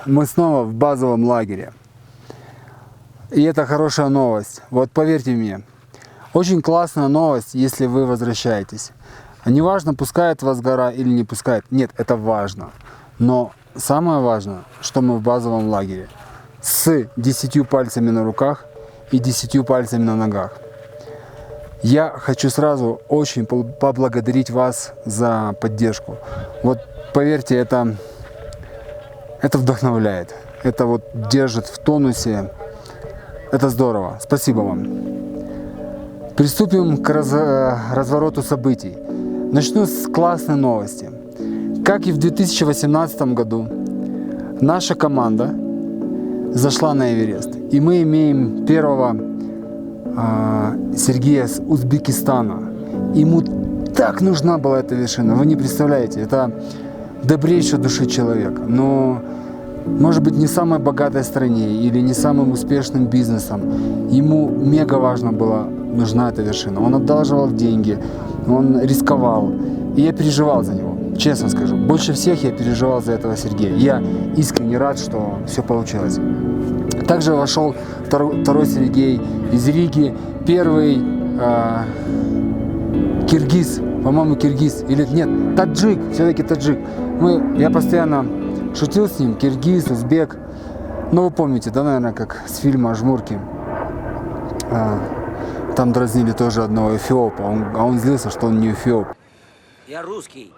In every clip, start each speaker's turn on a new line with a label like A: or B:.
A: Мы снова в базовом лагере. И это хорошая новость. Вот поверьте мне. Очень классная новость, если вы возвращаетесь. Неважно, пускает вас гора или не пускает. Нет, это важно. Но самое важное, что мы в базовом лагере. С 10 пальцами на руках и 10 пальцами на ногах. Я хочу сразу очень поблагодарить вас за поддержку. Вот поверьте, это вдохновляет. Это вот держит в тонусе. Это здорово. Спасибо вам. Приступим к развороту событий. Начну с классной новости. Как и в 2018 году, наша команда зашла на Эверест. И мы имеем первого Сергея с Узбекистана. Ему так нужна была эта вершина. Вы не представляете, это добрейшей души человек. Но, может быть, не в самой богатой стране или не самым успешным бизнесом. Ему мега важно была нужна эта вершина. Он одалживал деньги, он рисковал. И я переживал за него. Честно скажу, больше всех я переживал за этого Сергея. Я искренне рад, что все получилось. Также вошел второй Сергей из Риги, первый киргиз, по-моему, киргиз, или нет, таджик, все-таки таджик. Я постоянно шутил с ним, киргиз, узбек. Ну, вы помните, да, наверное, как с фильма «Жмурки». Там дразнили тоже одного эфиопа, а он злился, что он не эфиоп.
B: Я русский.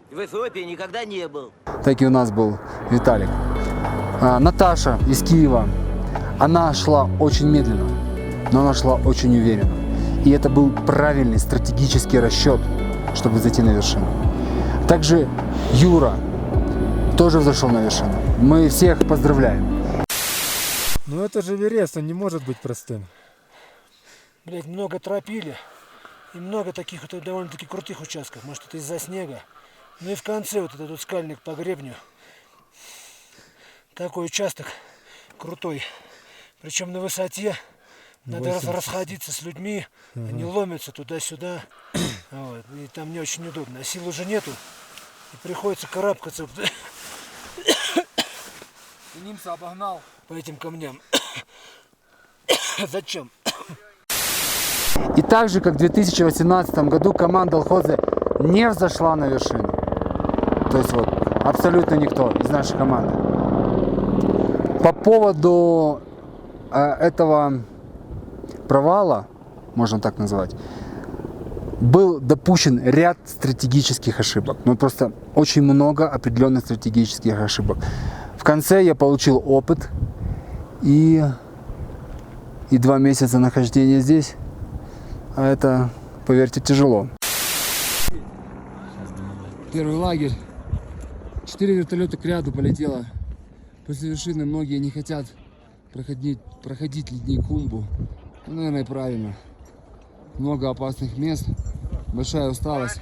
B: В Эфиопии никогда не был.
A: Так и у нас был Виталик. Наташа из Киева. Она шла очень медленно, но она шла очень уверенно. И это был правильный стратегический расчет, чтобы зайти на вершину. Также Юра тоже взошел на вершину. Мы всех поздравляем.
C: Ну это же Эверест, он не может быть простым.
D: Блять, много тропили. И много таких вот довольно-таки крутых участков. Может, это из-за снега. Ну и в конце вот этот вот скальник по гребню. Такой участок крутой. Причем на высоте. Надо расходиться с людьми. Они ломятся туда-сюда. Вот. И там не очень удобно. А сил уже нету. И приходится карабкаться.
C: И Нимса обогнал.
D: По этим камням. Зачем?
A: И так же, как в 2018 году, команда Алхозе не взошла на вершину. То есть вот абсолютно никто из нашей команды. По поводу этого провала, можно так назвать, был допущен ряд стратегических ошибок. Ну просто очень много определенных стратегических ошибок. В конце я получил опыт и 2 месяца нахождения здесь. А это, поверьте, тяжело. Первый лагерь. 4 вертолета к ряду полетело. После вершины многие не хотят проходить ледник Хумбу. Ну, наверное, правильно. Много опасных мест. Большая усталость.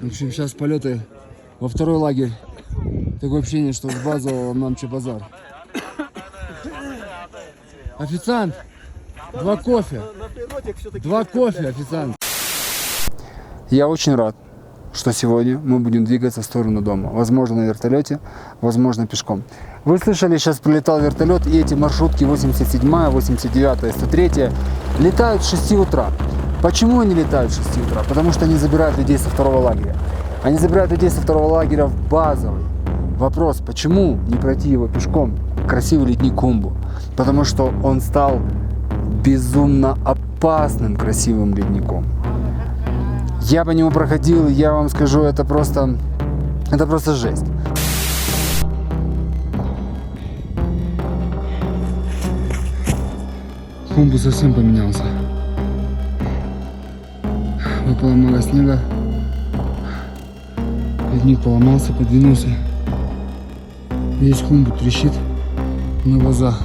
A: В общем, сейчас полеты во второй лагерь. Такое ощущение, что с базового нам базар. Официант! 2 кофе. 2 кофе, официант. Я очень рад, что сегодня мы будем двигаться в сторону дома. Возможно, на вертолете, возможно, пешком. Вы слышали, сейчас прилетал вертолет, и эти маршрутки 87-я, 89-я, 103-я летают с 6 утра. Почему они летают с 6 утра? Потому что они забирают людей со второго лагеря. Они забирают людей со второго лагеря в базовый. Вопрос, почему не пройти его пешком? Красивый ледник Хумбу. Потому что он стал безумно опасным красивым ледником. Я по нему проходил, я вам скажу, это просто жесть. Хумбу совсем поменялся. Выпало много снега. Ледник поломался, подвинулся. Весь Хумбу трещит на глазах.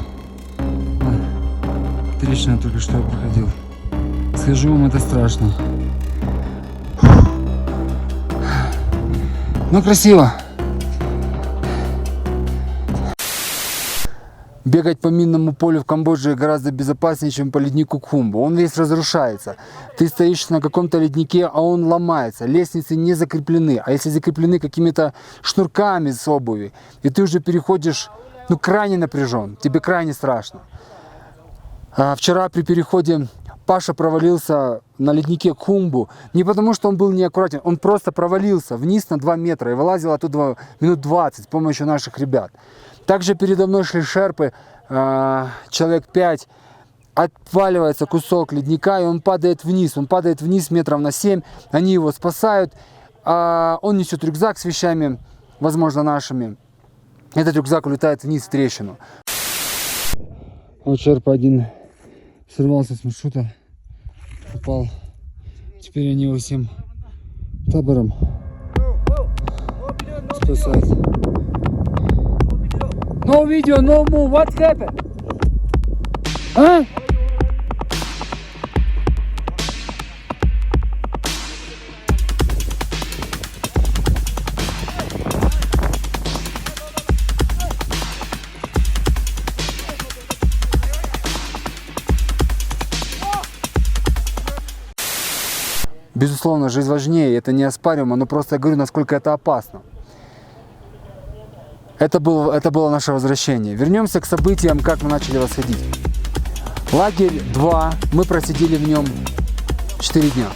A: Трещина только что я проходил. Скажу вам, это страшно. Но красиво. Бегать по минному полю в Камбодже гораздо безопаснее, чем по леднику Кхумбу. Он весь разрушается. Ты стоишь на каком-то леднике, а он ломается. Лестницы не закреплены. А если закреплены какими-то шнурками с обуви, и ты уже переходишь, ну, крайне напряжен, тебе крайне страшно. А вчера при переходе Паша провалился на леднике Кхумбу не потому, что он был неаккуратен, он просто провалился вниз на 2 метра и вылазил оттуда минут 20 с помощью наших ребят. Также передо мной шли шерпы, человек 5, отваливается кусок ледника, и он падает вниз метров на 7, они его спасают, он несет рюкзак с вещами, возможно, нашими, этот рюкзак улетает вниз в трещину. Вот шерпа один сорвался с маршрута, упал, теперь они его всем табором спасают. No video, no move. What happened? А? Безусловно, жизнь важнее, это не оспариваемо, но просто я говорю, насколько это опасно. Это было наше возвращение. Вернемся к событиям, как мы начали восходить. Лагерь 2, мы просидели в нем 4 дня.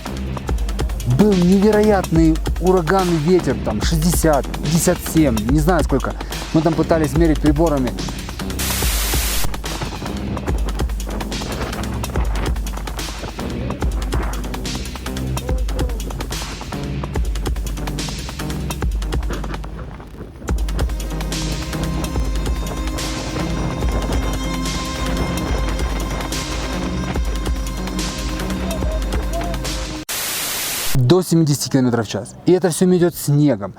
A: Был невероятный ураганный ветер, там 60, 57, не знаю сколько. Мы там пытались мерить приборами. До 70 км в час. И это все идет снегом.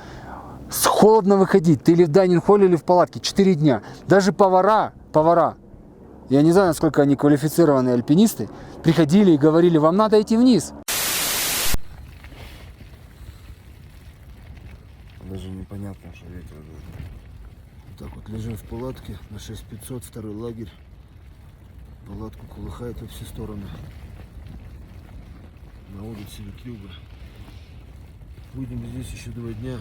A: Холодно выходить. Ты или в дайнинг-холле, или в палатке. 4 дня. Даже повара, я не знаю, насколько они квалифицированные альпинисты, приходили и говорили, вам надо идти вниз.
E: Даже непонятно, что ветер был. Вот так вот лежим в палатке на 6500, второй лагерь. Палатку колыхает во все стороны. На улице Ютьюба. Будем здесь еще 2 дня.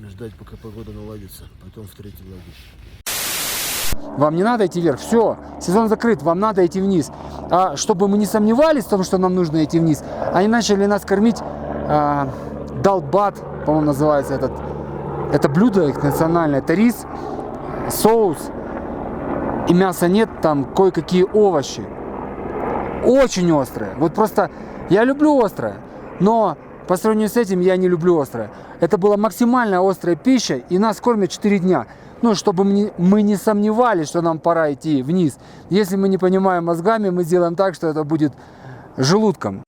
E: Ждать, пока погода наладится. Потом в 3-й лагерь.
A: Вам не надо идти вверх, все, сезон закрыт, вам надо идти вниз. А чтобы мы не сомневались в том, что нам нужно идти вниз, они начали нас кормить далбат, по-моему, называется это блюдо их национальное, это рис, соус, и мяса нет, там кое-какие овощи. Очень острое. Вот просто я люблю острое, но по сравнению с этим я не люблю острое. Это была максимально острая пища, и нас кормят 4 дня. Ну, чтобы мы не сомневались, что нам пора идти вниз. Если мы не понимаем мозгами, мы сделаем так, что это будет желудком.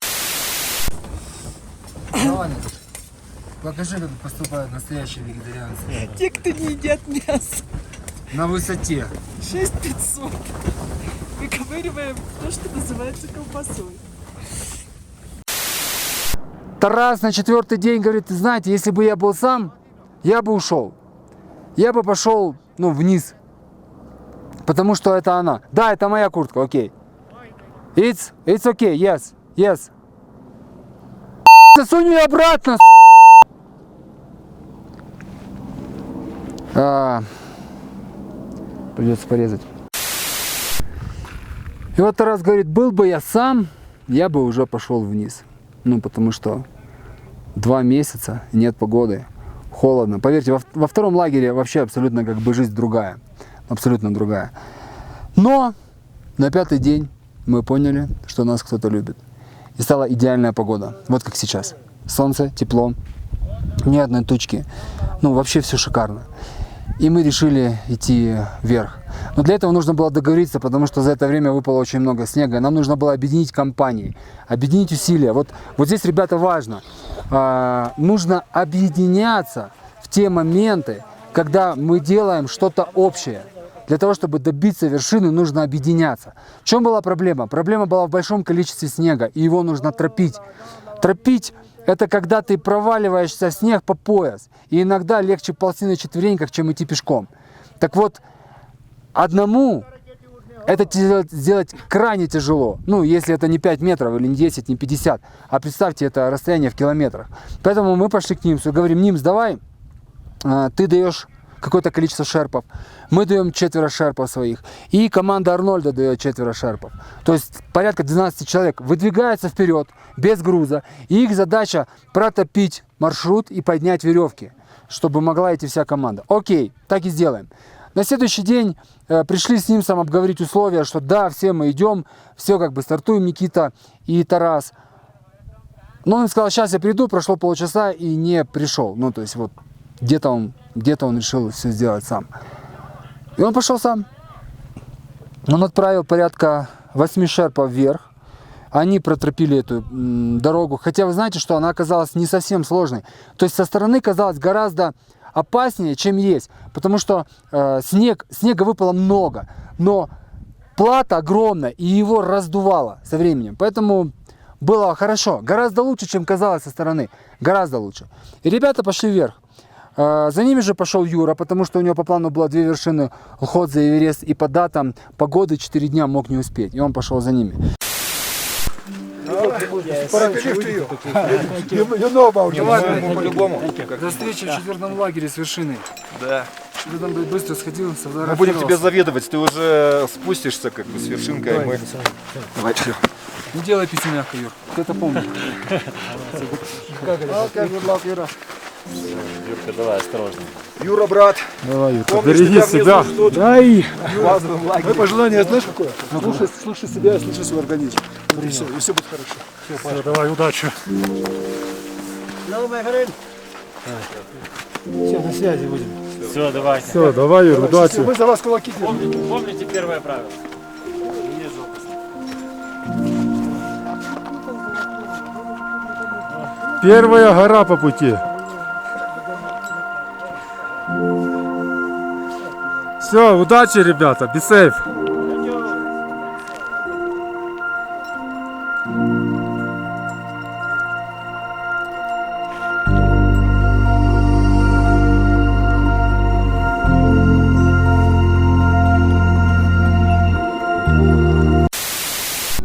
A: Покажи, как поступают настоящие вегетарианцы.
F: Те, кто не едят мясо.
A: На высоте.
F: 6500. Выковыриваем то, что называется колбасой.
A: Тарас на 4-й день говорит, знаете, если бы я был сам, я бы ушел. Я бы пошел, вниз. Потому что это она. Да, это моя куртка, окей. It's okay, yes. Засунь ее обратно, Придется порезать. И вот Тарас говорит, был бы я сам, я бы уже пошел вниз. Потому что 2 месяца, нет погоды, холодно. Поверьте, во 2-м лагере вообще абсолютно жизнь другая. Абсолютно другая. Но на 5-й день мы поняли, что нас кто-то любит. И стала идеальная погода. Вот как сейчас. Солнце, тепло, ни одной тучки. Вообще все шикарно. И мы решили идти вверх. Но для этого нужно было договориться, потому что за это время выпало очень много снега. Нам нужно было объединить компании, объединить усилия. Вот здесь, ребята, важно. Нужно объединяться в те моменты, когда мы делаем что-то общее. Для того, чтобы добиться вершины, нужно объединяться. В чем была проблема? Проблема была в большом количестве снега, и его нужно тропить. Тропить – это когда ты проваливаешься в снег по пояс. И иногда легче ползти на четвереньках, чем идти пешком. Так вот, одному это сделать крайне тяжело. Ну, если это не 5 метров или не 10, не 50. А представьте, это расстояние в километрах. Поэтому мы пошли к Нимсу и говорим: Нимс, давай, ты даешь какое-то количество шерпов, мы даем 4 шерпов своих, и команда Арнольда дает 4 шерпов. То есть порядка 12 человек выдвигается вперед без груза, и их задача протопить маршрут и поднять веревки, чтобы могла идти вся команда. Окей, так и сделаем. На следующий день пришли с Нимсом обговорить условия, что да, все мы идем, все как бы стартуем, Никита и Тарас. Но он сказал: сейчас я приду, прошло полчаса и не пришел. Ну, то есть вот где-то он решил все сделать сам. И он пошел сам. Он отправил порядка 8 шерпов вверх. Они протропили эту дорогу. Хотя вы знаете, что она оказалась не совсем сложной. То есть со стороны казалось гораздо опаснее, чем есть. Потому что снега выпало много. Но плата огромная, и его раздувало со временем. Поэтому было хорошо. Гораздо лучше, чем казалось со стороны. Гораздо лучше. И ребята пошли вверх. За ними же пошел Юра, потому что у него по плану было 2 вершины: Лхотзе и Эверест, и по датам погоды 4 дня мог не успеть, и он пошел за ними. До встречи в 4-м лагере с вершиной.
G: Да.
A: Ты там быстро сходил,
G: Мы будем тебе заведовать, ты уже спустишься как бы с вершинкой, а мы... Давай, все.
A: Не делай пиццу мягко, Юр, ты это помнишь.
H: Юрка, давай, осторожно.
G: Юра, брат,
C: Давай, Юрка,
G: помнишь,
C: береги
G: тебя
C: себя.
G: внизу ждут?
C: Дай!
G: Мое пожелание, знаешь какое? Слушай себя, слушай свой организм. И все будет хорошо.
C: Все, давай, удачи.
D: Все, на связи будем.
H: Все, давайте.
C: Все, давай, Юр, удачи.
G: Мы за вас кулаки держим.
H: Помните первое правило.
C: Первая гора по пути. Все, удачи, ребята, be safe.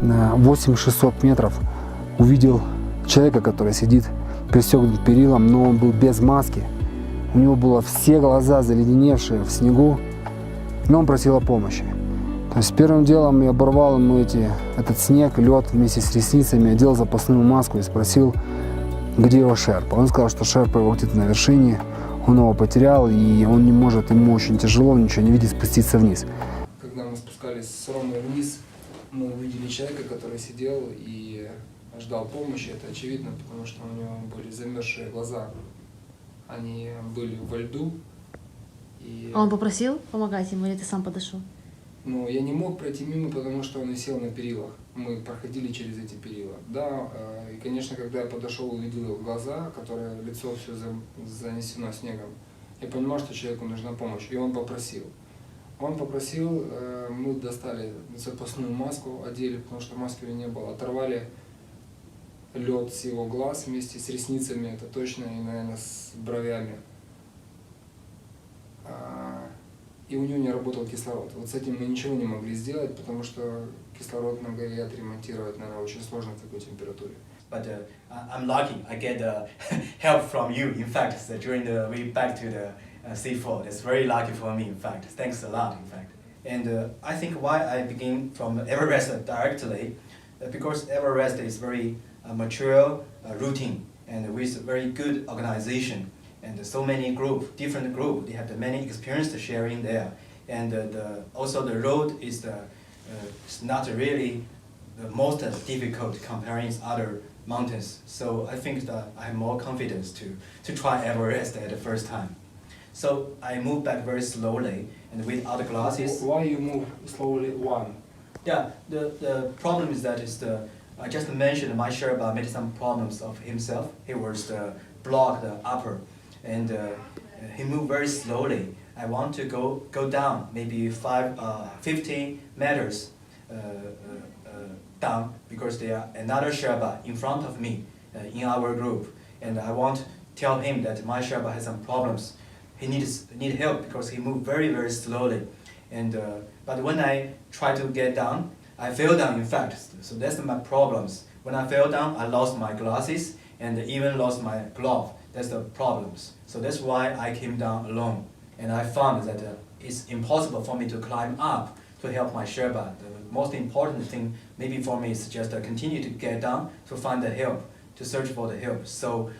A: На 8600 метров увидел человека, который сидит пристегнут перилом, но он был без маски. У него было все глаза заледеневшие в снегу, но он просил о помощи. То есть первым делом я оборвал ему этот снег, лед вместе с ресницами, одел запасную маску и спросил, где его шерпа. Он сказал, что шерпа его где-то на вершине, он его потерял, и он не может, ему очень тяжело, ничего не видит, спуститься вниз. Когда мы спускались с Ромой вниз, мы увидели человека, который сидел и ждал помощи. Это очевидно, потому что у него были замерзшие глаза. Они были во льду. И...
I: А он попросил помогать ему, или ты сам подошел?
A: Ну, я не мог пройти мимо, потому что он висел на перилах. Мы проходили через эти перила. Да, и, конечно, когда я подошел, увидел его глаза, которое лицо все занесено снегом, я понимал, что человеку нужна помощь, и он попросил. Он попросил, мы достали запасную маску, одели, потому что маски у него не было, оторвали лед с его глаз вместе с ресницами, это точно, и, наверное, с бровями. И у него не работал кислород. Вот с этим мы ничего не могли сделать, потому что кислород на горе отремонтировать, наверное, очень сложно в такой температуре.
J: But I'm lucky. I get help from you. In fact, during the way back to the seafood, it's very lucky for me. In fact, thanks a lot. In fact, and I think why I begin from Everest directly, because Everest is very mature routine and with very good organization. And so many different group, they have many experience sharing there. And also the road is it's not really the most difficult comparing other mountains. So I think that I have more confidence to try Everest at the first time. So I move back very slowly and without glasses.
A: Why you move slowly? One.
J: Yeah, the problem is that I just mentioned my Sherpa made some problems of himself. He was blocked upper. And he moved very slowly. I want to go down, maybe 50 meters down, because there are another Sherpa in front of me in our group, and I want to tell him that my Sherpa has some problems. He need help because he moved very slowly, And but when I try to get down, I fell down. In fact, so that's my problems. When I fell down, I lost my glasses and even lost my glove. That's the problems. So that's why I came down alone. And I found that it's impossible for me to climb up to help my Sherpa. The most important thing maybe for me is just continue to get down to find the help, to search for the help. So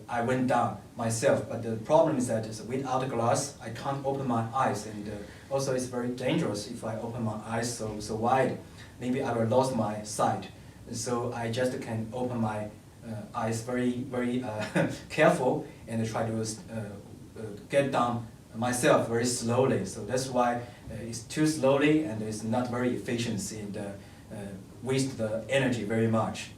J: I went down myself, but the problem is that without glass, I can't open my eyes, and also it's very dangerous if I open my eyes so wide. Maybe I will lose my sight. So I just can open my eyes very careful and try to get down myself very slowly. So that's why it's too slowly and it's not very efficient and waste the energy very much.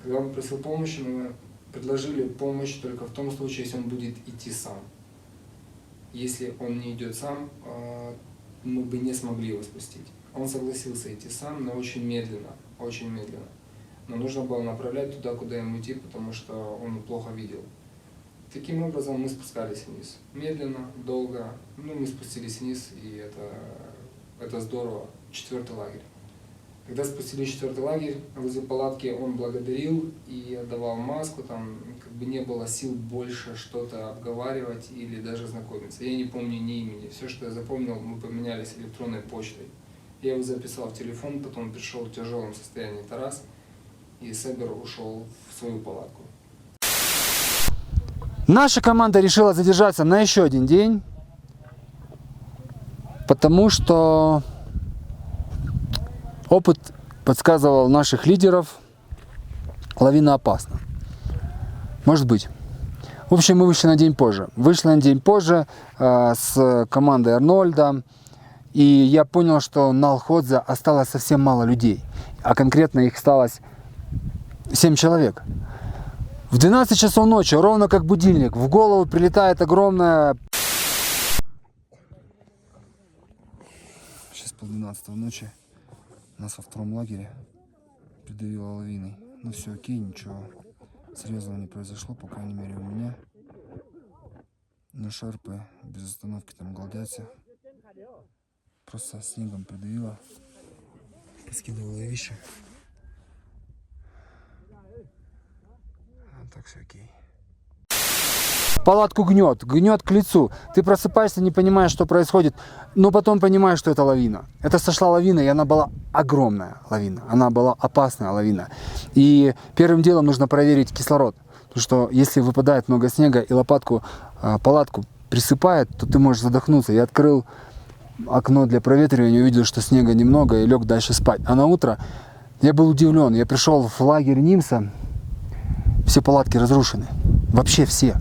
A: Когда он просил помощи, мы предложили помощь только в том случае, если он будет идти сам. Если он не идет сам, мы бы не смогли его спустить. Он согласился идти сам, но очень медленно, очень медленно. Но нужно было направлять туда, куда ему идти, потому что он плохо видел. Таким образом мы спускались вниз. Медленно, долго, мы спустились вниз, и это здорово. 4-й лагерь. Когда спустились в 4-й лагерь, возле палатки он благодарил и отдавал маску, там как бы не было сил больше что-то обговаривать или даже знакомиться. Я не помню ни имени. Все, что я запомнил, мы поменялись электронной почтой. Я его записал в телефон, потом пришел в тяжелом состоянии Тарас, и Себер ушел в свою палатку. Наша команда решила задержаться на еще один день, потому что опыт подсказывал наших лидеров, лавина опасна. Может быть. В общем, мы вышли на день позже. Вышли на день позже с командой Арнольда, и я понял, что на Алходзе осталось совсем мало людей, а конкретно их осталось 7 человек. В 12 часов ночи, ровно как будильник, в голову прилетает огромная... Сейчас 11:30 ночи. Нас во втором лагере придавило лавиной. Ну все окей, ничего серьезного не произошло, по крайней мере у меня. Но шерпы без остановки там голдятся. Просто снегом придавило. Поскидывало вещи. Так все окей. Палатку гнет к лицу. Ты просыпаешься, не понимаешь, что происходит, но потом понимаешь, что это лавина. Это сошла лавина, и она была огромная лавина. Она была опасная лавина. И первым делом нужно проверить кислород. Потому что если выпадает много снега и палатку присыпает, то ты можешь задохнуться. Я открыл окно для проветривания, увидел, что снега немного, и лег дальше спать. А на утро я был удивлен. Я пришел в лагерь Нимса. Все палатки разрушены. Вообще все.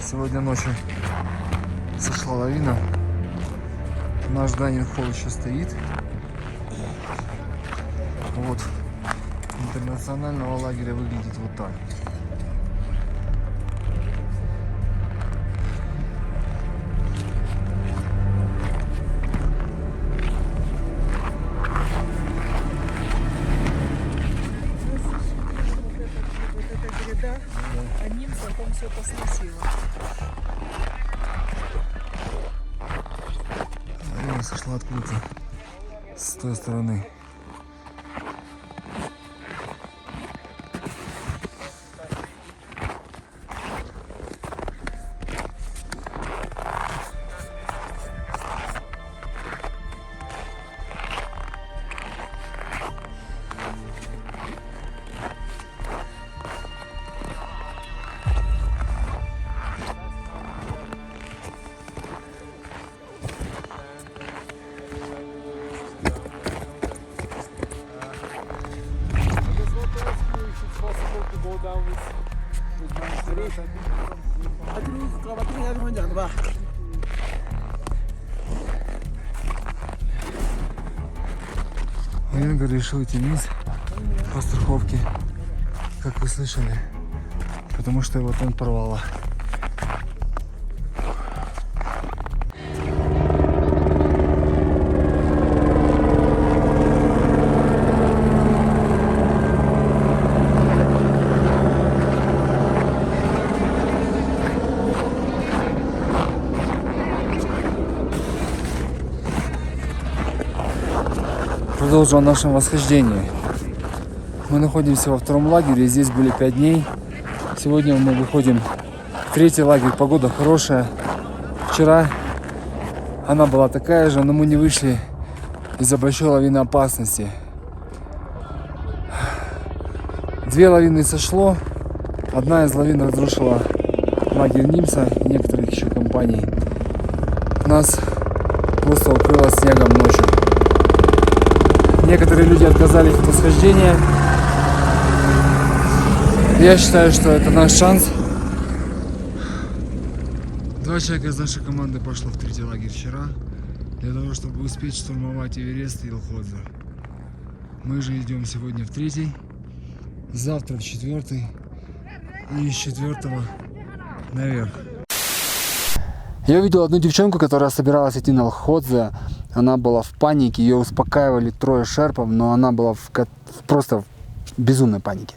A: Сегодня ночью сошла лавина. Наш Данинг-холл еще стоит. Вот. Интернационального лагеря выглядит вот так.
F: Вот эта гряда, а Нимса там все посносило.
A: Лавина сошла откуда-то с той стороны. Венгер решил идти вниз по страховке, как вы слышали, потому что его тент порвало. продолжу о нашем восхождении. Мы находимся во втором лагере, здесь были 5 дней. Сегодня мы выходим в третий лагерь, погода хорошая. Вчера она была такая же, но мы не вышли из-за большой лавины опасности. 2 лавины сошло, одна из лавин разрушила лагерь Нимса и некоторых еще компаний. Нас просто укрыло снегом ночью. Некоторые люди отказались от восхождения. Я считаю, что это наш шанс. 2 человека из нашей команды пошло в третий лагерь вчера, для того, чтобы успеть штурмовать Эверест и Лхотзу. Мы же идем сегодня в третий, завтра в 4-й и из 4-го наверх. Я увидел одну девчонку, которая собиралась идти на Лхотзе. Она была в панике, ее успокаивали 3 шерпов, но она была просто в безумной панике.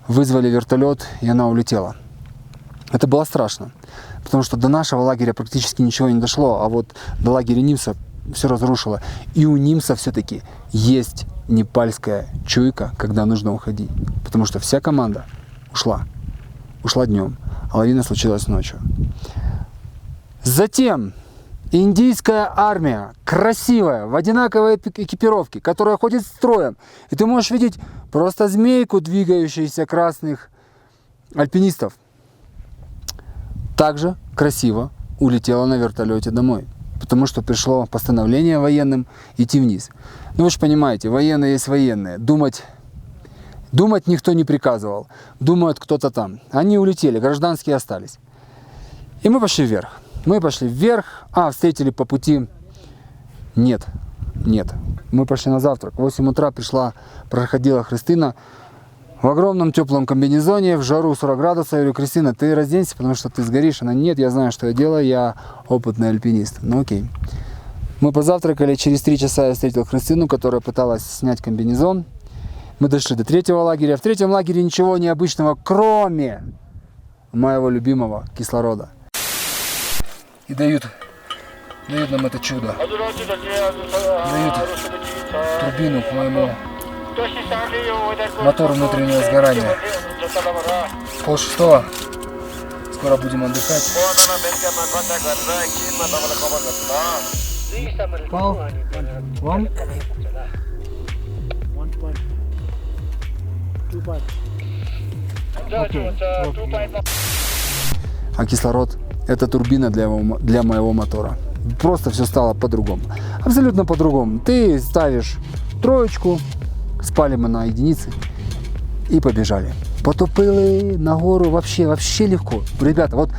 A: Вызвали вертолет, и она улетела. Это было страшно, потому что до нашего лагеря практически ничего не дошло, а вот до лагеря Нимса все разрушило. И у Нимса все-таки есть непальская чуйка, когда нужно уходить, потому что вся команда ушла днем, а лавина случилась ночью. Затем индийская армия, красивая, в одинаковой экипировке, которая ходит строем. И ты можешь видеть просто змейку двигающихся красных альпинистов. Также красиво улетела на вертолете домой, потому что пришло постановление военным идти вниз. Ну вы же понимаете, военные есть военные. Думать никто не приказывал. Думают кто-то там. Они улетели, гражданские остались. И мы пошли вверх. Встретили по пути. Нет. Мы пошли на завтрак. В 8 утра проходила Христина в огромном теплом комбинезоне, в жару 40 градусов. Я говорю: Кристина, ты разденься, потому что ты сгоришь. Она: нет, я знаю, что я делаю, я опытный альпинист. Ну окей. Мы позавтракали, через 3 часа я встретил Христину, которая пыталась снять комбинезон. Мы дошли до 3-го лагеря. В 3-м лагере ничего необычного, кроме моего любимого кислорода. И дают нам это чудо. Дают турбину к моему мотору внутреннего сгорания. 5:30. Скоро будем отдыхать. Пал? Вам? А кислород — это турбина для моего мотора. Просто все стало по-другому. Абсолютно по-другому. Ты ставишь 3, спали мы на единице и побежали. Потопили на гору вообще легко. Ребята, вот.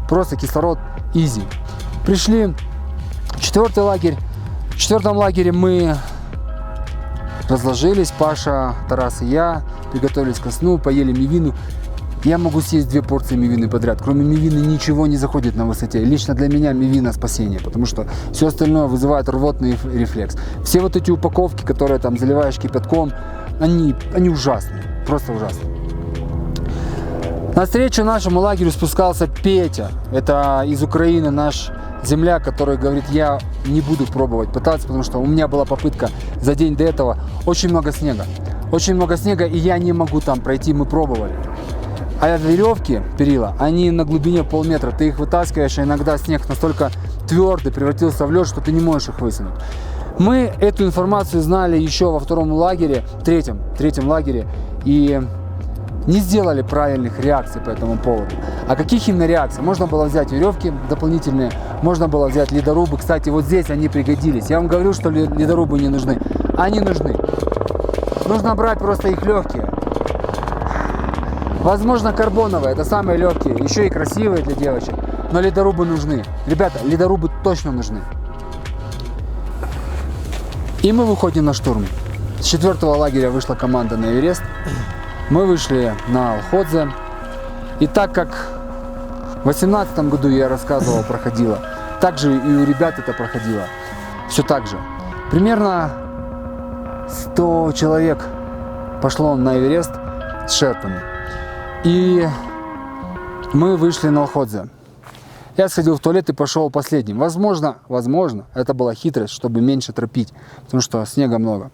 A: Просто кислород изи. Пришли в 4-й лагерь. В 4-м лагере мы разложились, Паша, Тарас и я, приготовились ко сну, поели мивину. Я могу съесть 2 порции мивины подряд. Кроме мивины ничего не заходит на высоте. Лично для меня мивина спасение, потому что все остальное вызывает рвотный рефлекс. Все вот эти упаковки, которые там заливаешь кипятком, они ужасные, просто ужасные. Навстречу нашему лагерю спускался Петя. Это из Украины наш земляк, который говорит: я не буду пробовать пытаться, потому что у меня была попытка за день до этого. Очень много снега, и я не могу там пройти, мы пробовали. А веревки, перила, они на глубине полметра. Ты их вытаскиваешь, а иногда снег настолько твердый, превратился в лед, что ты не можешь их высунуть. Мы эту информацию знали еще во 2-м лагере, 3-м лагере, и не сделали правильных реакций по этому поводу. А каких именно реакций? Можно было взять веревки дополнительные, можно было взять ледорубы. Кстати, вот здесь они пригодились. Я вам говорю, что ледорубы не нужны. Они нужны. Нужно брать просто их легкие. Возможно, карбоновые, это самые легкие, еще и красивые для девочек. Но ледорубы нужны. Ребята, ледорубы точно нужны. И мы выходим на штурм. С 4-го лагеря вышла команда на Эверест. Мы вышли на Алходзе. И так как в 2018 году я рассказывал, проходило, так же и у ребят это проходило. Все так же. Примерно 100 человек пошло на Эверест с шерпами. И мы вышли на Алходзе. Я сходил в туалет и пошел последним. Возможно, это была хитрость, чтобы меньше тропить, потому что снега много.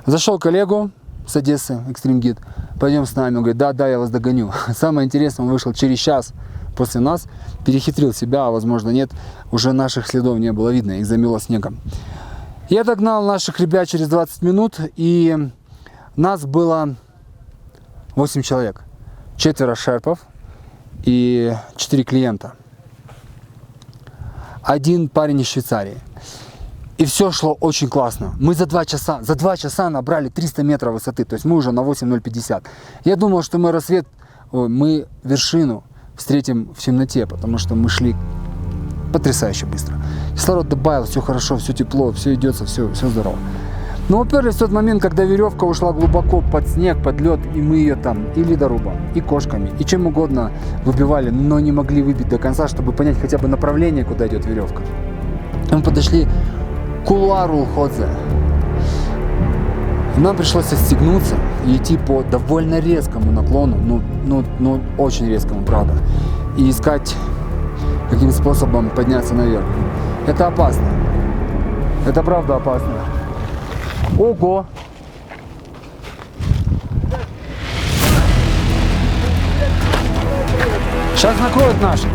A: Зашел коллегу с Одессы, Extreme Guide, пойдем с нами. Он говорит, да, я вас догоню. Самое интересное, он вышел через час после нас, перехитрил себя, а возможно нет, уже наших следов не было видно, их замело снегом. Я догнал наших ребят через 20 минут, и нас было 8 человек. 4 шерпов и 4 клиента. Один парень из Швейцарии. И все шло очень классно. Мы за 2 часа набрали 300 метров высоты. То есть мы уже на 8,050. Я думал, что мы вершину встретим в темноте, потому что мы шли потрясающе быстро. Кислород добавил, все хорошо, все тепло, все идется, все здорово. Но уперлись в тот момент, когда веревка ушла глубоко под снег, под лед, и мы ее там и ледорубом, и кошками, и чем угодно выбивали, но не могли выбить до конца, чтобы понять хотя бы направление, куда идет веревка. Мы подошли к кулуару Алходзе. Нам пришлось отстегнуться и идти по довольно резкому наклону, ну очень резкому, правда, и искать каким способом подняться наверх. Это опасно. Это правда опасно. Ого! Сейчас накроют наши.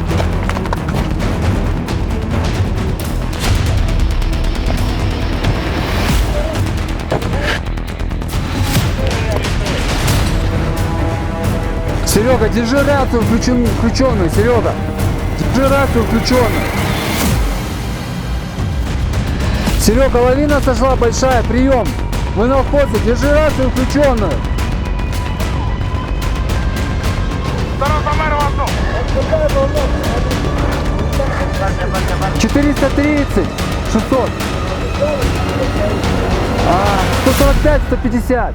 A: Серега, держи рацию включенную, Серега. Держи рацию включенную. Серега, лавина сошла большая, прием. Вы на Алходзе, держи рацию включенную. 430, 600. 145, 150.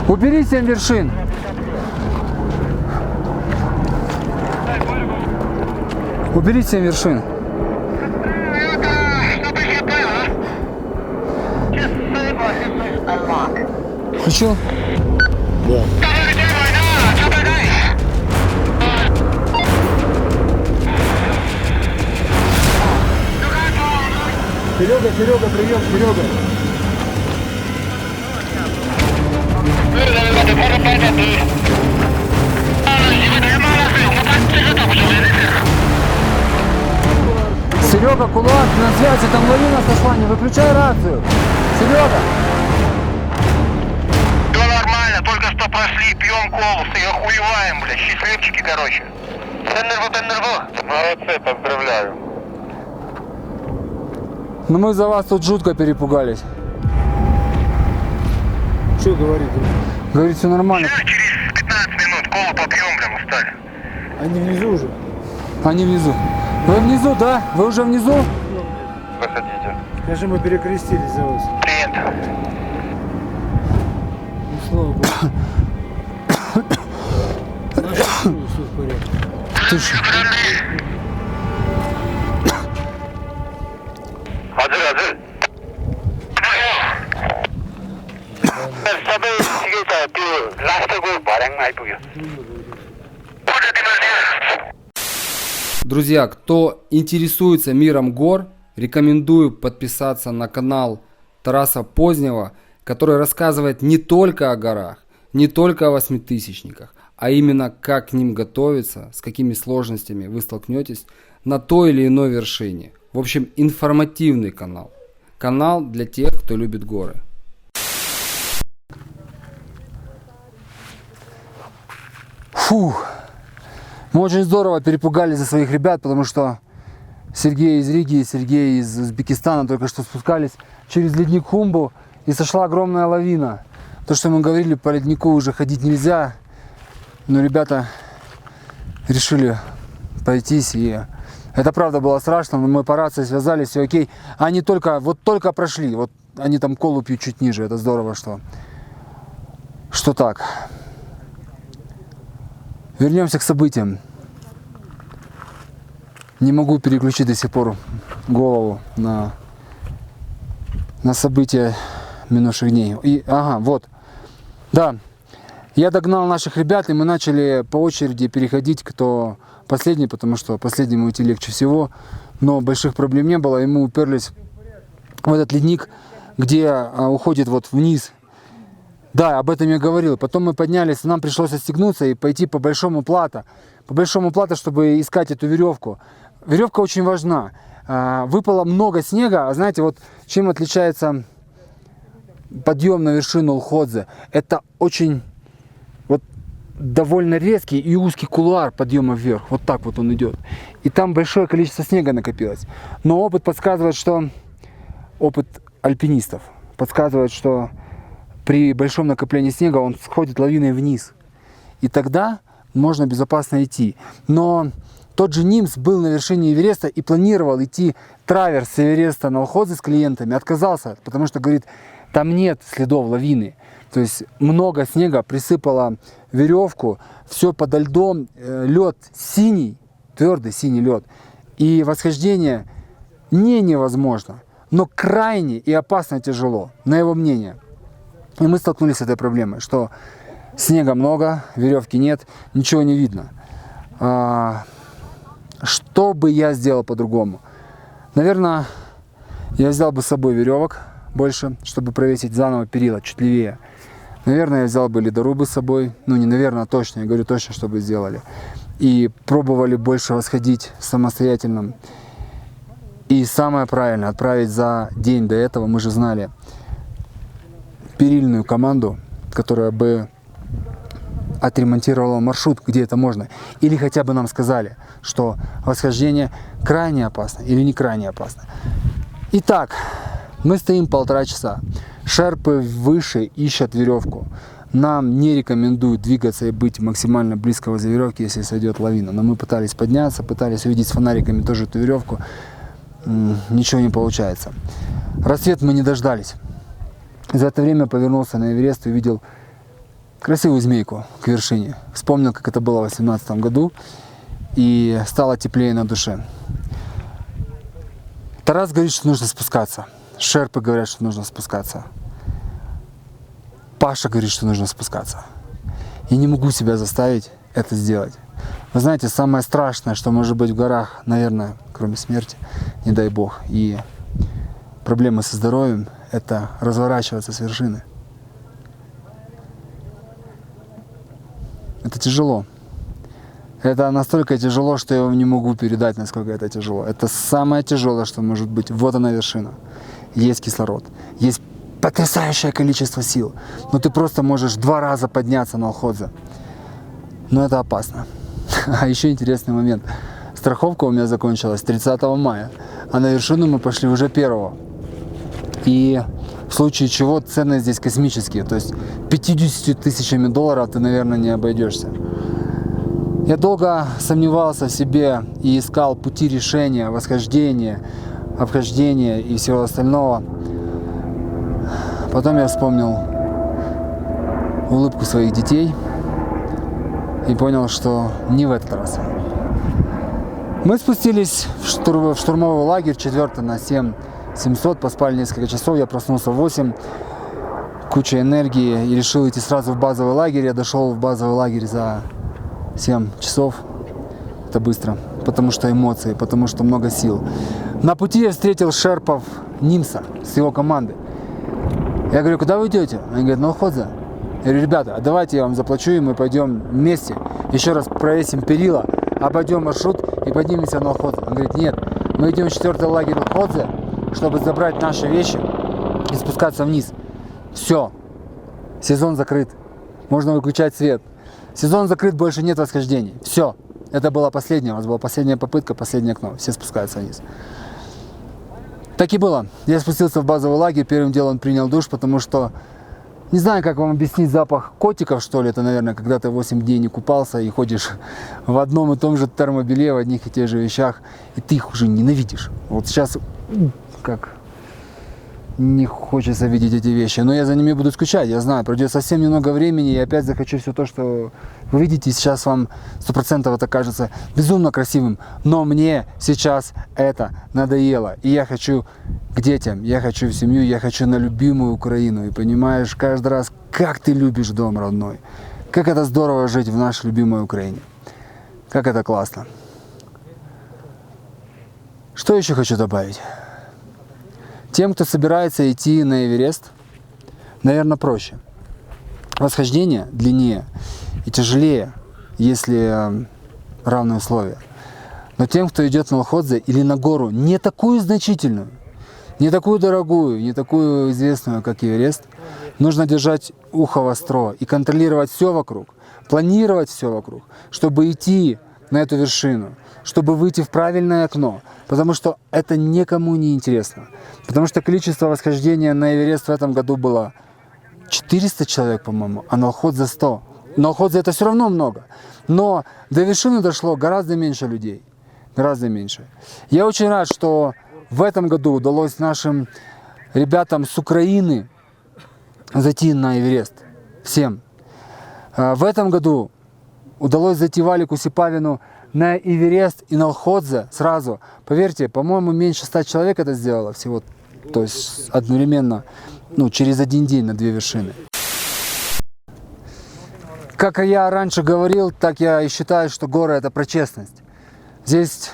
A: Убери 7 вершин. Убери 7 вершин. Включил?
E: Да.
G: Серега, прием, Серега.
A: Серега, кулак, на связи, там лавина сошла, не выключай рацию. Серега.
K: Все нормально, только что прошли, пьем колу, и охуеваем, бля, счастливчики, короче. Молодцы, поздравляю.
A: Ну мы за вас тут жутко перепугались.
G: Что говорит?
A: Говорит, все нормально.
K: Через 15 минут колу попьем, блин, устали.
G: Они внизу уже.
A: Они внизу. Вы внизу, да? Вы уже внизу?
K: Выходите.
G: Скажи, мы перекрестились за вас.
K: Принято.
G: Ну, слава богу. Все в порядке.
A: Ты что?
K: Hazır. Sabah sigara bir lastik koy barang aypuyor.
A: Друзья, кто интересуется миром гор, рекомендую подписаться на канал Тараса Познева, который рассказывает не только о горах, не только о восьмитысячниках, а именно как к ним готовиться, с какими сложностями вы столкнетесь на той или иной вершине. В общем, информативный канал. Канал для тех, кто любит горы. Фух. Мы очень здорово перепугались за своих ребят, потому что Сергей из Риги и Сергей из Узбекистана только что спускались через ледник Хумбу, и сошла огромная лавина. То, что мы говорили, по леднику уже ходить нельзя, но ребята решили пройтись, и Это правда было страшно, но мы по рации связались, все окей. Они только прошли, вот они там колу пьют чуть ниже, это здорово, что так. Вернемся к событиям. Не могу переключить до сих пор голову на события минувших дней. Да, я догнал наших ребят, и мы начали по очереди переходить, кто последний, потому что последнему уйти легче всего, но больших проблем не было, и мы уперлись в этот ледник, где уходит вот вниз. Да, об этом я говорил. Потом мы поднялись, нам пришлось отстегнуться и пойти по большому плато, чтобы искать эту веревку. Веревка очень важна. Выпало много снега, а знаете, вот чем отличается подъем на вершину Лхотзе? Это очень довольно резкий и узкий кулуар подъема вверх. Вот так вот он идет. И там большое количество снега накопилось. Но опыт альпинистов подсказывает, что при большом накоплении снега он сходит лавиной вниз. И тогда можно безопасно идти. Но тот же Нимс был на вершине Эвереста и планировал идти траверс с Эвереста на Лхотзе с клиентами. Отказался, потому что, говорит, там нет следов лавины. То есть много снега присыпало веревку, все подо льдом, лед синий, твердый синий лед. И восхождение невозможно, но крайне и опасно тяжело, на его мнение. И мы столкнулись с этой проблемой, что снега много, веревки нет, ничего не видно. Что бы я сделал по-другому? Наверное, я взял бы с собой веревок больше, чтобы провесить заново перила чуть левее. Наверное, я взял бы ледорубы с собой. Ну, не наверное, а точно. Я говорю точно, чтобы сделали. И пробовали больше восходить самостоятельно. И самое правильное, отправить за день до этого, мы же знали, перильную команду, которая бы отремонтировала маршрут, где это можно. Или хотя бы нам сказали, что восхождение крайне опасно или не крайне опасно. Итак, мы стоим 1,5 часа. Шерпы выше ищут веревку. Нам не рекомендуют двигаться и быть максимально близко возле веревки, если сойдет лавина. Но мы пытались подняться, пытались увидеть с фонариками тоже эту веревку. Ничего не получается. Рассвет мы не дождались. За это время повернулся на Эверест и увидел красивую змейку к вершине. Вспомнил, как это было в 2018 году. И стало теплее на душе. Тарас говорит, что нужно спускаться. Шерпы говорят, что нужно спускаться. Паша говорит, что нужно спускаться. Я не могу себя заставить это сделать. Вы знаете, самое страшное, что может быть в горах, наверное, кроме смерти, не дай бог, и проблемы со здоровьем, это разворачиваться с вершины. Это тяжело. Это настолько тяжело, что я вам не могу передать, насколько это тяжело. Это самое тяжелое, что может быть. Вот она вершина. Есть кислород. Есть потрясающее количество сил. Но ты просто можешь 2 раза подняться на Лхотзе. Но это опасно. А еще интересный момент. Страховка у меня закончилась 30 мая. А на вершину мы пошли уже 1-го. И в случае чего цены здесь космические. То есть 50 тысячами долларов ты, наверное, не обойдешься. Я долго сомневался в себе и искал пути решения, восхождения, обхождения и всего остального. Потом я вспомнил улыбку своих детей и понял, что не в этот раз. Мы спустились в штурмовой лагерь 4 на 7700, поспали несколько часов, я проснулся в 8, куча энергии и решил идти сразу в базовый лагерь. Я дошел в базовый лагерь за 7 часов, это быстро, потому что эмоции, потому что много сил. На пути я встретил шерпов Нимса с его командой. Я говорю, куда вы идете? Они говорят, на Лхотзе. Я говорю, ребята, а давайте я вам заплачу, и мы пойдем вместе, еще раз провесим перила, обойдем маршрут и поднимемся на Лхотзе. Он говорит, нет, мы идем в 4-й лагерь Лхотзе, чтобы забрать наши вещи и спускаться вниз. Все, сезон закрыт, можно выключать свет. Сезон закрыт, больше нет восхождений. Все, это была последняя, у нас была последняя попытка, последнее окно, все спускаются вниз. Так и было. Я спустился в базовый лагерь, первым делом принял душ, потому что Не знаю, как вам объяснить запах котиков, что ли. Это, наверное, когда ты 8 дней не купался и ходишь в одном и том же термобелье, в одних и тех же вещах, и ты их уже ненавидишь. Вот сейчас как не хочется видеть эти вещи, но я за ними буду скучать, я знаю. Пройдет совсем немного времени, и опять захочу все то, что вы видите. Сейчас вам 100% это кажется безумно красивым, но мне сейчас это надоело. И я хочу к детям, я хочу в семью, я хочу на любимую Украину. И понимаешь, каждый раз, как ты любишь дом родной. Как это здорово жить в нашей любимой Украине. Как это классно. Что еще хочу добавить? Тем, кто собирается идти на Эверест, наверное, проще. Восхождение длиннее и тяжелее, если равные условия. Но тем, кто идет на Лхотзе или на гору, не такую значительную, не такую дорогую, не такую известную, как Эверест, нужно держать ухо востро и контролировать все вокруг, планировать все вокруг, чтобы идти на эту вершину, чтобы выйти в правильное окно, потому что это никому не интересно. Потому что количество восхождения на Эверест в этом году было 400 человек, по-моему, а на Лхотзе 100. На Лхотзе это все равно много. Но до вершины дошло гораздо меньше людей. Гораздо меньше. Я очень рад, что в этом году удалось нашим ребятам с Украины зайти на Эверест. Всем. В этом году удалось зайти Валику Сипавину на Эверест и на Лхотзе сразу. Поверьте, по-моему, меньше 100 человек это сделало всего. То есть одновременно, через один день на 2 вершины. Как я раньше говорил, так я и считаю, что горы — это про честность. Здесь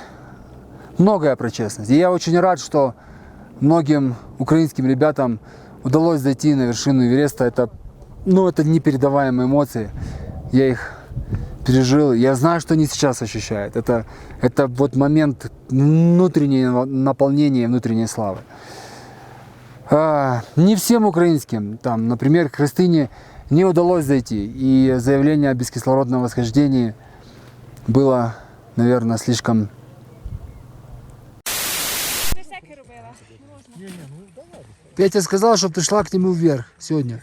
A: многое про честность. И я очень рад, что многим украинским ребятам удалось зайти на вершину Эвереста. Это непередаваемые эмоции. Я их пережил. Я знаю, что они сейчас ощущают. Это вот момент внутреннего наполнения, внутренней славы. Не всем украинским, например, к Христине не удалось зайти. И заявление о бескислородном восхождении было, наверное, слишком... Петя сказал, чтобы ты шла к нему вверх сегодня.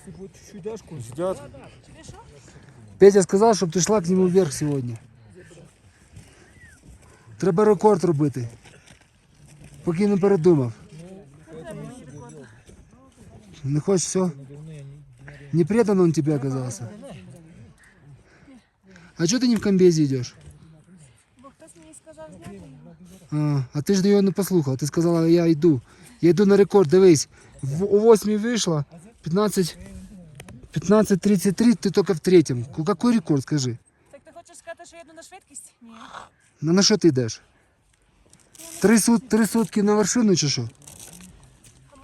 A: Петя сказав, щоб ти йшла к нему вверх сьогодні. Треба рекорд робити. Поки не передумав. Не хочешь все? Не предан он тебе оказался? А что ты не в комбезе идешь? А ты ж його не послухав. Ти сказала, я йду. Я йду на рекорд, дивись. У 8 вийшло, 15:33, ты только в 3-м. Какой рекорд, скажи?
F: Так ти хочеш сказати, що я йду на швидкість? Ні.
A: На що ти йдеш? 3 сутки на вершину чи що?
F: А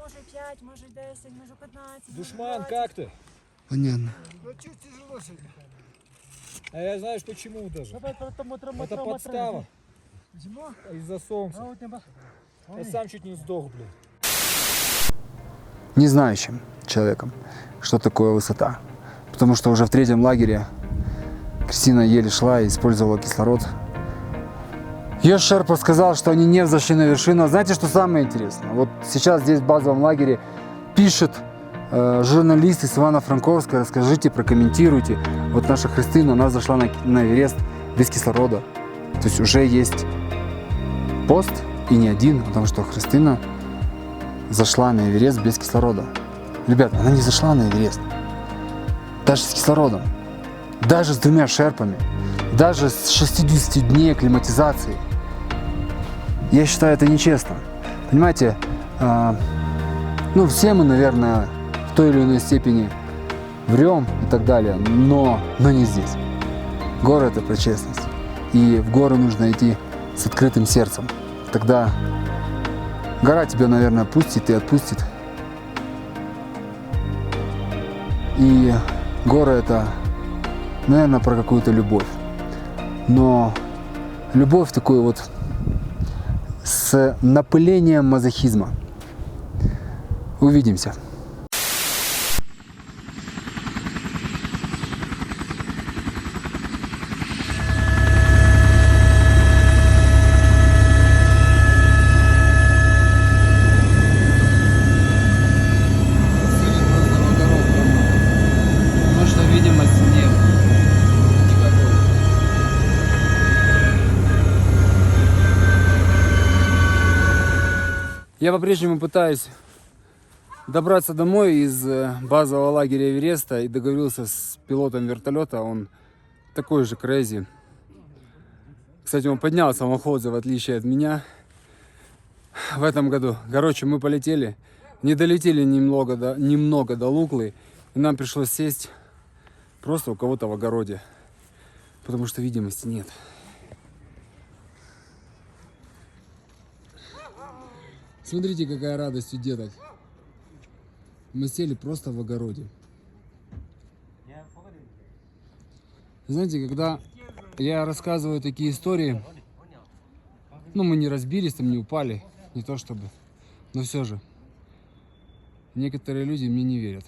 F: може 5, може 10, може 15.
C: Душман, как ты?
A: Понятно.
G: Чуть тяжело сегодня.
C: А я знаешь почему даже. Это подстава. Из-за солнца. Я сам чуть не сдох, блин.
A: Не знающим человеком, что такое высота. Потому что уже в 3-м лагере Кристина еле шла и использовала кислород. Ее шерпа сказал, что они не взошли на вершину. А знаете, что самое интересное? Вот сейчас здесь в базовом лагере пишет журналист из Ивано-Франковска: расскажите, прокомментируйте. Вот наша Христина, она зашла на Эверест без кислорода. То есть уже есть пост, и не один, потому что Христина зашла на Эверест без кислорода. Ребята, она не зашла на Эверест. Даже с кислородом. Даже с 2 шерпами. Даже с 60 дней акклиматизации. Я считаю, это нечестно. Понимаете, все мы, наверное, в той или иной степени врем и так далее, но не здесь. Горы — это про честность. И в горы нужно идти с открытым сердцем. Тогда гора тебя, наверное, пустит и отпустит. И горы — это, наверное, про какую-то любовь. Но любовь такую вот с напылением мазохизма. Увидимся. Я по-прежнему пытаюсь добраться домой из базового лагеря Эвереста и договорился с пилотом вертолета. Он такой же crazy. Кстати, он поднялся в Охотзе, в отличие от меня, в этом году. Короче, мы полетели, не долетели немного до Луклы, и нам пришлось сесть просто у кого-то в огороде, потому что видимости нет. Смотрите, какая радость у деток. Мы сели просто в огороде. Знаете, когда я рассказываю такие истории, ну, мы не разбились, там не упали, не то чтобы, но все же, некоторые люди мне не верят.